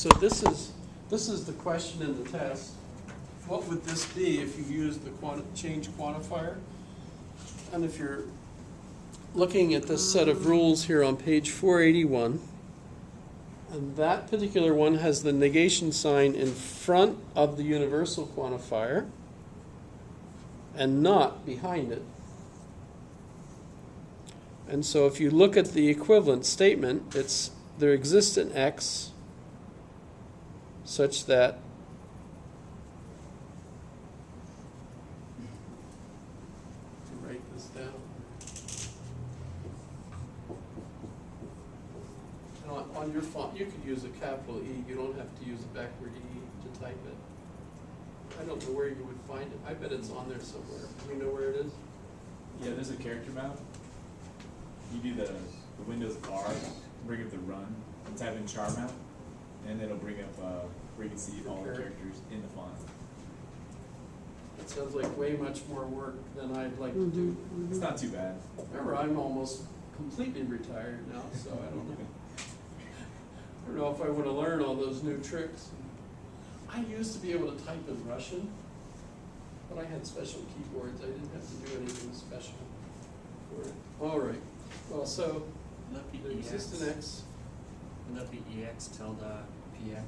So this is the question in the test. What would this be if you used the change quantifier? And if you're looking at this set of rules here on page 481, and that particular one has the negation sign in front of the universal quantifier and not behind it. And so if you look at the equivalent statement, it's there exists an x such that write this down. And on your font, you could use a capital E. You don't have to use a backward E to type it. I don't know where you would find it. I bet it's on there somewhere. Do we know where it is? Yeah, there's a character map. You do the Windows R, bring up the run, and type in char map, and it'll bring up where you can see all the characters in the font. That sounds like way much more work than I'd like to do. It's not too bad. Remember, I'm almost completely retired now, so I don't know. I don't know if I want to learn all those new tricks. I used to be able to type in Russian, but I had special keyboards. I didn't have to do anything special for it. All right. Well, so there exists an X. Would that be EX tilde PX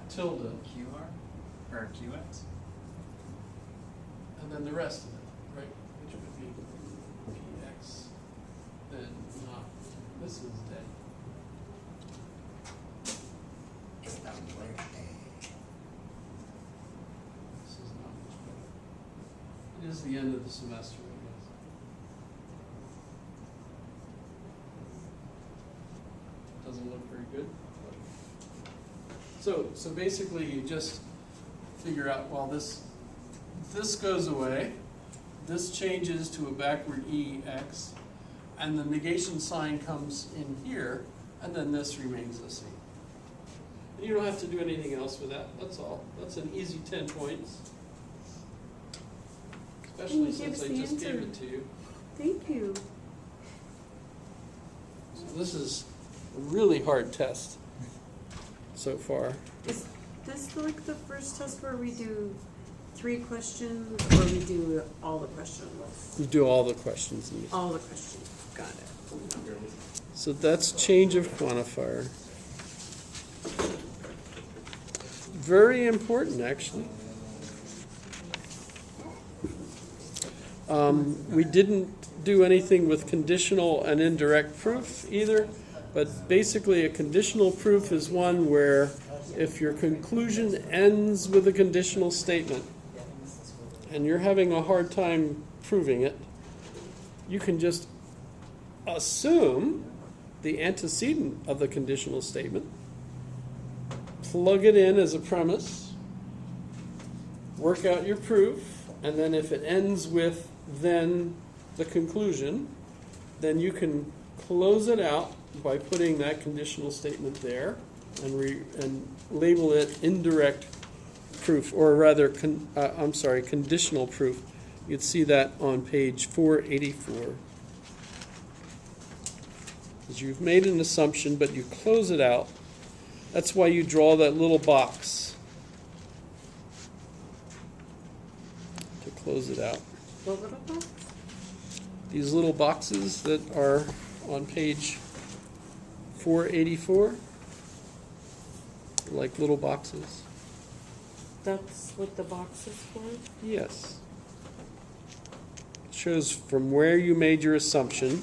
Tilde. QR or QX? And then the rest of it, right? Which would be PX, then not. This is dead. This is not much better. It is the end of the semester, I guess. Doesn't look very good. So basically you just figure out, well, this goes away, this changes to a backward EX, and the negation sign comes in here, and then this remains the same. And you don't have to do anything else with that, that's all. That's an easy 10 points. Especially since I just gave it to you. Thank you. So this is a really hard test so far. Is this like the first test where we do 3 questions, or we do all the questions? You do all the questions in these. All the questions. Got it. So that's change of quantifier. Very important, actually. We didn't do anything with conditional and indirect proof either, but basically a conditional proof is one where if your conclusion ends with a conditional statement and you're having a hard time proving it, you can just assume the antecedent of the conditional statement, plug it in as a premise, work out your proof, and then if it ends with then the conclusion, then you can close it out by putting that conditional statement there and label it indirect proof, or rather, conditional proof. You'd see that on page 484. Because you've made an assumption, but you close it out. That's why you draw that little box to close it out. What little box? These little boxes that are on page 484, like little boxes. That's what the box is for? Yes. It shows from where you made your assumption.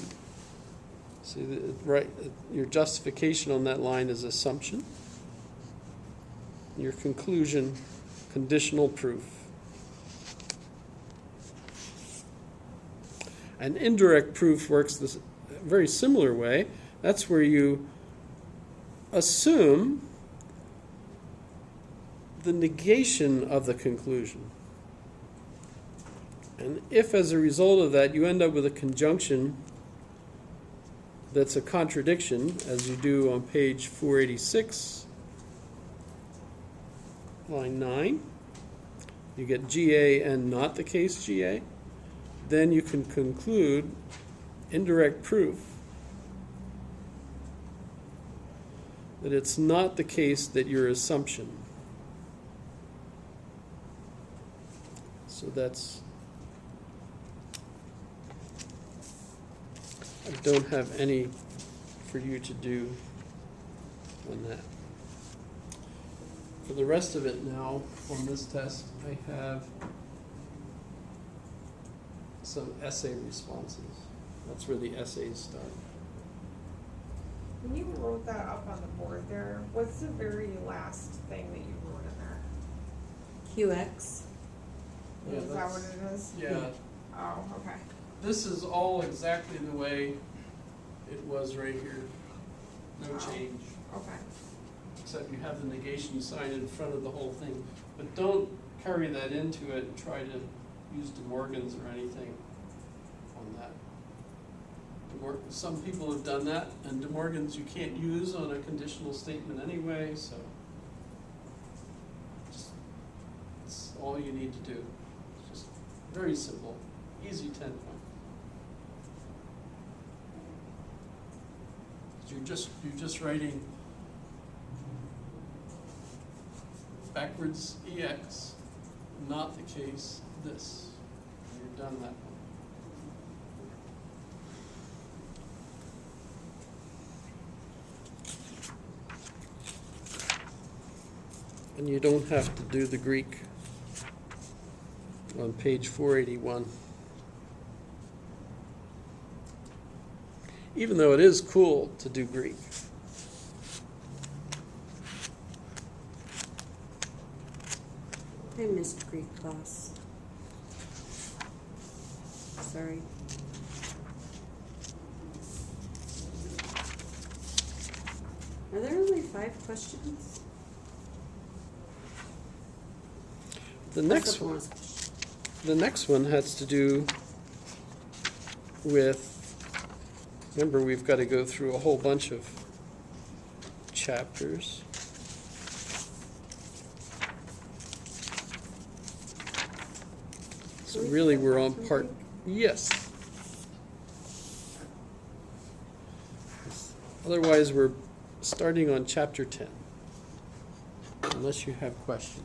See, right, your justification on that line is assumption. Your conclusion, conditional proof. And indirect proof works this very similar way. That's where you assume the negation of the conclusion. And if as a result of that you end up with a conjunction that's a contradiction, as you do on page 486, line 9, you get GA and not the case GA, then you can conclude indirect proof that it's not the case that your assumption. So that's, I don't have any for you to do on that. For the rest of it now, on this test, I have some essay responses. That's where the essays start. When you wrote that up on the board there, what's the very last thing that you wrote in there? QX. Yeah, Is that that's- what it is? Yeah, Oh, okay. this is all exactly the way it was right here. No Wow. change, Okay. except you have the negation sign in front of the whole thing. But don't carry that into it and try to use De Morgan's or anything on that. Some people have done that, and De Morgan's you can't use on a conditional statement anyway, so just, it's all you need to do. It's just very simple, easy 10 point. You're just writing backwards EX, not the case this. You're done that one. And you don't have to do the Greek on page 481. Even though it is cool to do Greek. I missed Greek class. Sorry. Are there only 5 questions? The What's next the one, bonus question? the next one has to do with, remember we've got to go through a whole bunch of chapters. So Can we really put we're that on from part, Greek? yes. Otherwise, we're starting on chapter 10, unless you have questions.